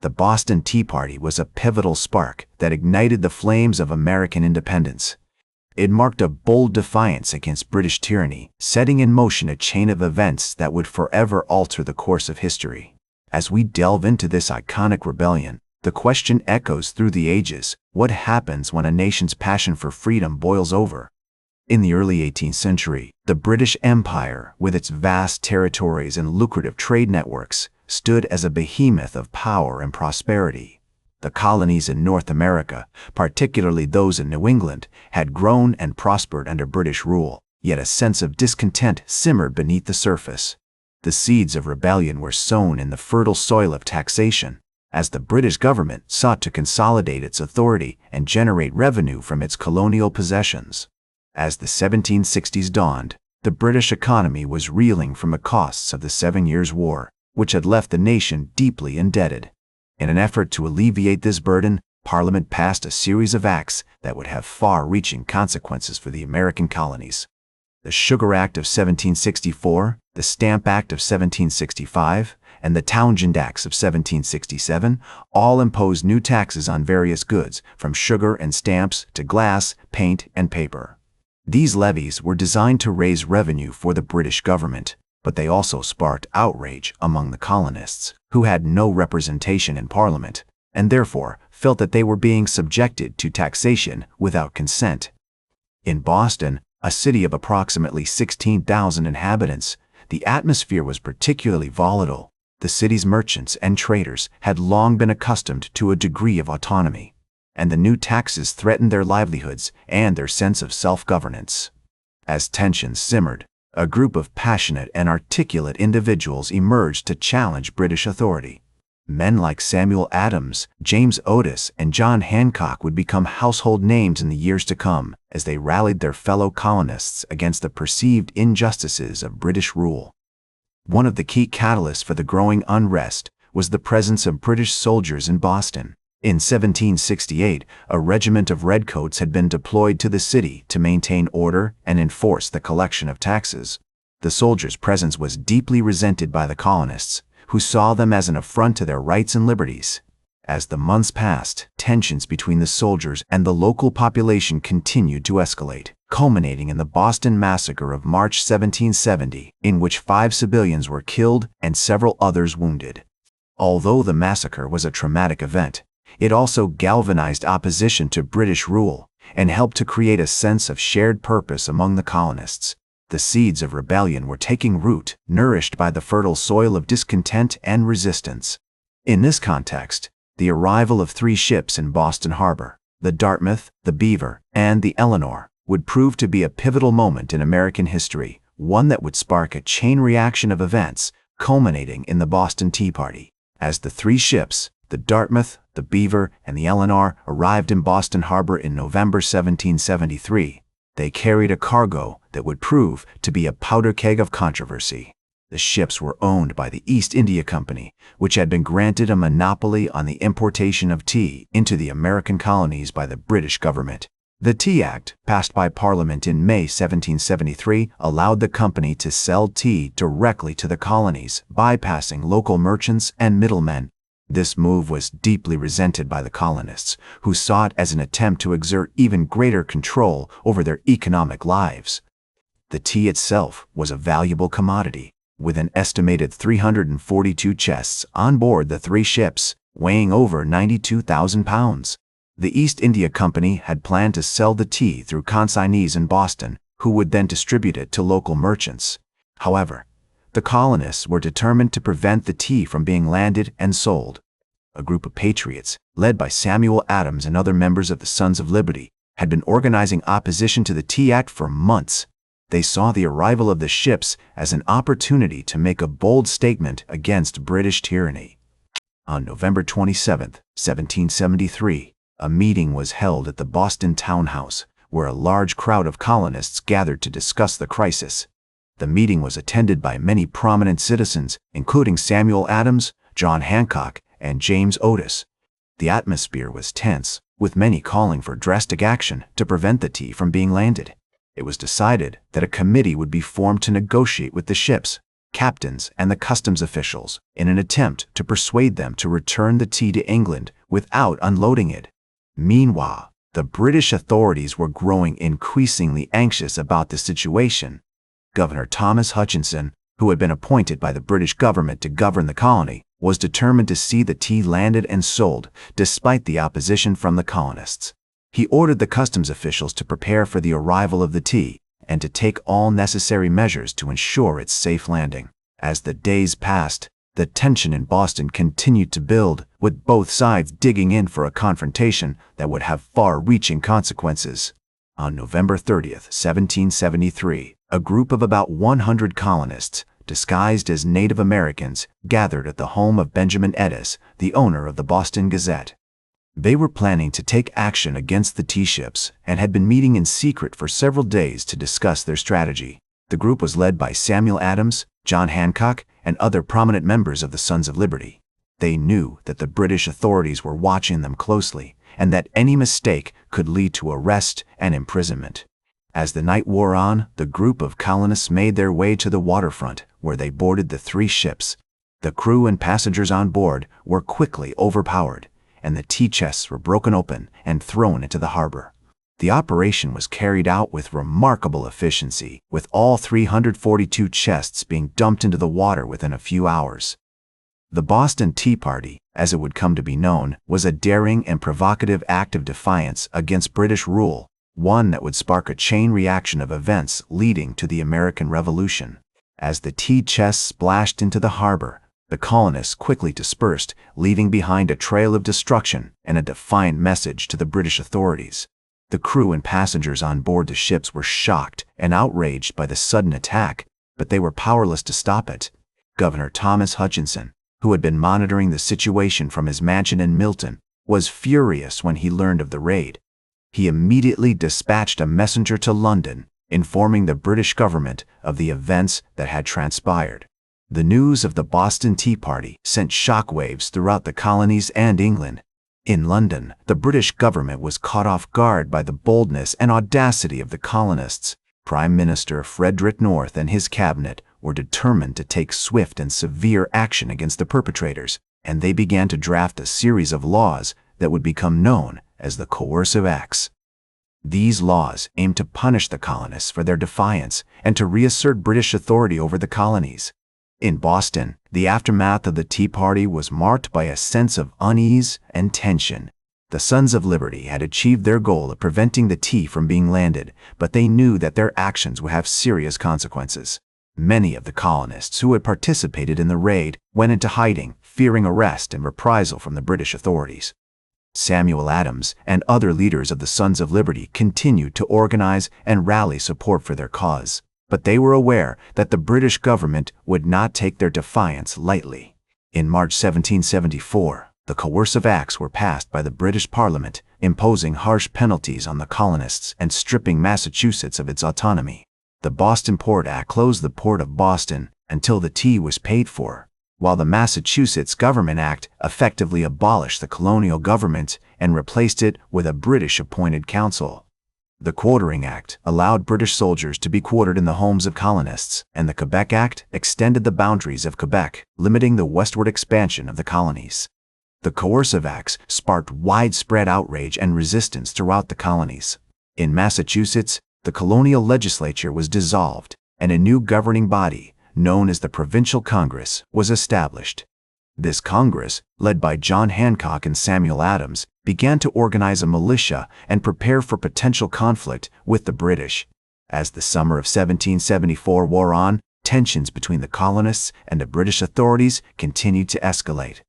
The Boston Tea Party was a pivotal spark that ignited the flames of American independence. It marked a bold defiance against British tyranny, setting in motion a chain of events that would forever alter the course of history. As we delve into this iconic rebellion, the question echoes through the ages: what happens when a nation's passion for freedom boils over? In the early 18th century, the British Empire, with its vast territories and lucrative trade networks, stood as a behemoth of power and prosperity. The colonies in North America, particularly those in New England, had grown and prospered under British rule, yet a sense of discontent simmered beneath the surface. The seeds of rebellion were sown in the fertile soil of taxation, as the British government sought to consolidate its authority and generate revenue from its colonial possessions. As the 1760s dawned, the British economy was reeling from the costs of the 7 Years' War, which had left the nation deeply indebted. In an effort to alleviate this burden, Parliament passed a series of acts that would have far-reaching consequences for the American colonies. The Sugar Act of 1764, the Stamp Act of 1765, and the Townshend Acts of 1767 all imposed new taxes on various goods, from sugar and stamps to glass, paint, and paper. These levies were designed to raise revenue for the British government, but they also sparked outrage among the colonists, who had no representation in Parliament, and therefore felt that they were being subjected to taxation without consent. In Boston, a city of approximately 16,000 inhabitants, the atmosphere was particularly volatile. The city's merchants and traders had long been accustomed to a degree of autonomy, and the new taxes threatened their livelihoods and their sense of self-governance. As tensions simmered, a group of passionate and articulate individuals emerged to challenge British authority. Men like Samuel Adams, James Otis, and John Hancock would become household names in the years to come as they rallied their fellow colonists against the perceived injustices of British rule. One of the key catalysts for the growing unrest was the presence of British soldiers in Boston. In 1768, a regiment of redcoats had been deployed to the city to maintain order and enforce the collection of taxes. The soldiers' presence was deeply resented by the colonists, who saw them as an affront to their rights and liberties. As the months passed, tensions between the soldiers and the local population continued to escalate, culminating in the Boston Massacre of March 1770, in which 5 civilians were killed and several others wounded. Although the massacre was a traumatic event, it also galvanized opposition to British rule and helped to create a sense of shared purpose among the colonists. The seeds of rebellion were taking root, nourished by the fertile soil of discontent and resistance. In this context, the arrival of 3 ships in Boston Harbor, the Dartmouth, the Beaver, and the Eleanor, would prove to be a pivotal moment in American history, one that would spark a chain reaction of events, culminating in the Boston Tea Party. As the 3 ships, the Dartmouth, the Beaver, and the Eleanor, arrived in Boston Harbor in November 1773, they carried a cargo that would prove to be a powder keg of controversy. The ships were owned by the East India Company, which had been granted a monopoly on the importation of tea into the American colonies by the British government. The Tea Act, passed by Parliament in May 1773, allowed the company to sell tea directly to the colonies, bypassing local merchants and middlemen. This move was deeply resented by the colonists, who saw it as an attempt to exert even greater control over their economic lives. The tea itself was a valuable commodity, with an estimated 342 chests on board the 3 ships, weighing over 92,000 pounds. The East India Company had planned to sell the tea through consignees in Boston, who would then distribute it to local merchants. However, the colonists were determined to prevent the tea from being landed and sold. A group of patriots, led by Samuel Adams and other members of the Sons of Liberty, had been organizing opposition to the Tea Act for months. They saw the arrival of the ships as an opportunity to make a bold statement against British tyranny. On November 27, 1773, a meeting was held at the Boston Town House, where a large crowd of colonists gathered to discuss the crisis. The meeting was attended by many prominent citizens, including Samuel Adams, John Hancock, and James Otis. The atmosphere was tense, with many calling for drastic action to prevent the tea from being landed. It was decided that a committee would be formed to negotiate with the ships. captains, and the customs officials in an attempt to persuade them to return the tea to England without unloading it. Meanwhile, the British authorities were growing increasingly anxious about the situation. Governor Thomas Hutchinson, who had been appointed by the British government to govern the colony, was determined to see the tea landed and sold, despite the opposition from the colonists. He ordered the customs officials to prepare for the arrival of the tea and to take all necessary measures to ensure its safe landing. As the days passed, the tension in Boston continued to build, with both sides digging in for a confrontation that would have far-reaching consequences. On November 30th, 1773, a group of about 100 colonists, disguised as Native Americans, gathered at the home of Benjamin Eddis, the owner of the Boston Gazette. They were planning to take action against the tea ships and had been meeting in secret for several days to discuss their strategy. The group was led by Samuel Adams, John Hancock, and other prominent members of the Sons of Liberty. They knew that the British authorities were watching them closely and that any mistake could lead to arrest and imprisonment. As the night wore on, the group of colonists made their way to the waterfront, where they boarded the 3 ships. The crew and passengers on board were quickly overpowered, and the tea chests were broken open and thrown into the harbor. The operation was carried out with remarkable efficiency, with all 342 chests being dumped into the water within a few hours. The Boston Tea Party, as it would come to be known, was a daring and provocative act of defiance against British rule, one that would spark a chain reaction of events leading to the American Revolution. As the tea chests splashed into the harbor, the colonists quickly dispersed, leaving behind a trail of destruction and a defiant message to the British authorities. The crew and passengers on board the ships were shocked and outraged by the sudden attack, but they were powerless to stop it. Governor Thomas Hutchinson, who had been monitoring the situation from his mansion in Milton, was furious when he learned of the raid. He immediately dispatched a messenger to London, informing the British government of the events that had transpired. The news of the Boston Tea Party sent shockwaves throughout the colonies and England. In London, the British government was caught off guard by the boldness and audacity of the colonists. Prime Minister Frederick North and his cabinet were determined to take swift and severe action against the perpetrators, and they began to draft a series of laws that would become known as the Coercive Acts. These laws aimed to punish the colonists for their defiance and to reassert British authority over the colonies. In Boston, the aftermath of the Tea Party was marked by a sense of unease and tension. The Sons of Liberty had achieved their goal of preventing the tea from being landed, but they knew that their actions would have serious consequences. Many of the colonists who had participated in the raid went into hiding, fearing arrest and reprisal from the British authorities. Samuel Adams and other leaders of the Sons of Liberty continued to organize and rally support for their cause, but they were aware that the British government would not take their defiance lightly. In March 1774, the Coercive Acts were passed by the British Parliament, imposing harsh penalties on the colonists and stripping Massachusetts of its autonomy. The Boston Port Act closed the port of Boston until the tea was paid for, while the Massachusetts Government Act effectively abolished the colonial government and replaced it with a British-appointed council. The Quartering Act allowed British soldiers to be quartered in the homes of colonists, and the Quebec Act extended the boundaries of Quebec, limiting the westward expansion of the colonies. The Coercive Acts sparked widespread outrage and resistance throughout the colonies. In Massachusetts, the colonial legislature was dissolved, and a new governing body, known as the Provincial Congress, was established. This Congress, led by John Hancock and Samuel Adams, began to organize a militia and prepare for potential conflict with the British. As the summer of 1774 wore on, tensions between the colonists and the British authorities continued to escalate.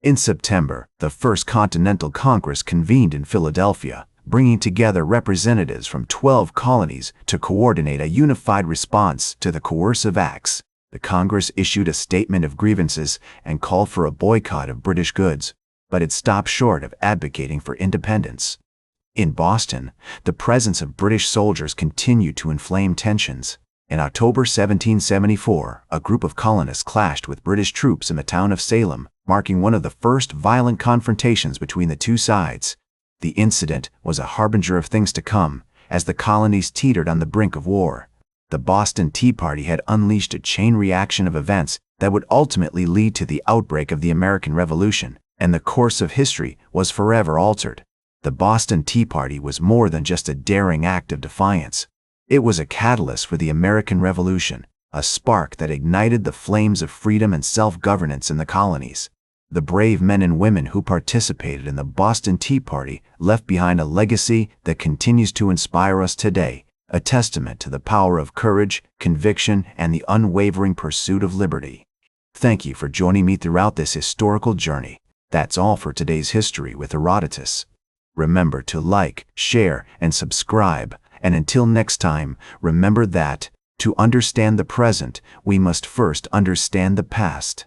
In September, the First Continental Congress convened in Philadelphia, bringing together representatives from 12 colonies to coordinate a unified response to the Coercive Acts. The Congress issued a statement of grievances and called for a boycott of British goods, but it stopped short of advocating for independence. In Boston, the presence of British soldiers continued to inflame tensions. In October 1774, a group of colonists clashed with British troops in the town of Salem, marking one of the first violent confrontations between the two sides. The incident was a harbinger of things to come, as the colonies teetered on the brink of war. The Boston Tea Party had unleashed a chain reaction of events that would ultimately lead to the outbreak of the American Revolution, and the course of history was forever altered. The Boston Tea Party was more than just a daring act of defiance. It was a catalyst for the American Revolution, a spark that ignited the flames of freedom and self-governance in the colonies. The brave men and women who participated in the Boston Tea Party left behind a legacy that continues to inspire us today, a testament to the power of courage, conviction, and the unwavering pursuit of liberty. Thank you for joining me throughout this historical journey. That's all for today's History with Herodotus. Remember to like, share, and subscribe. And until next time, remember that, to understand the present, we must first understand the past.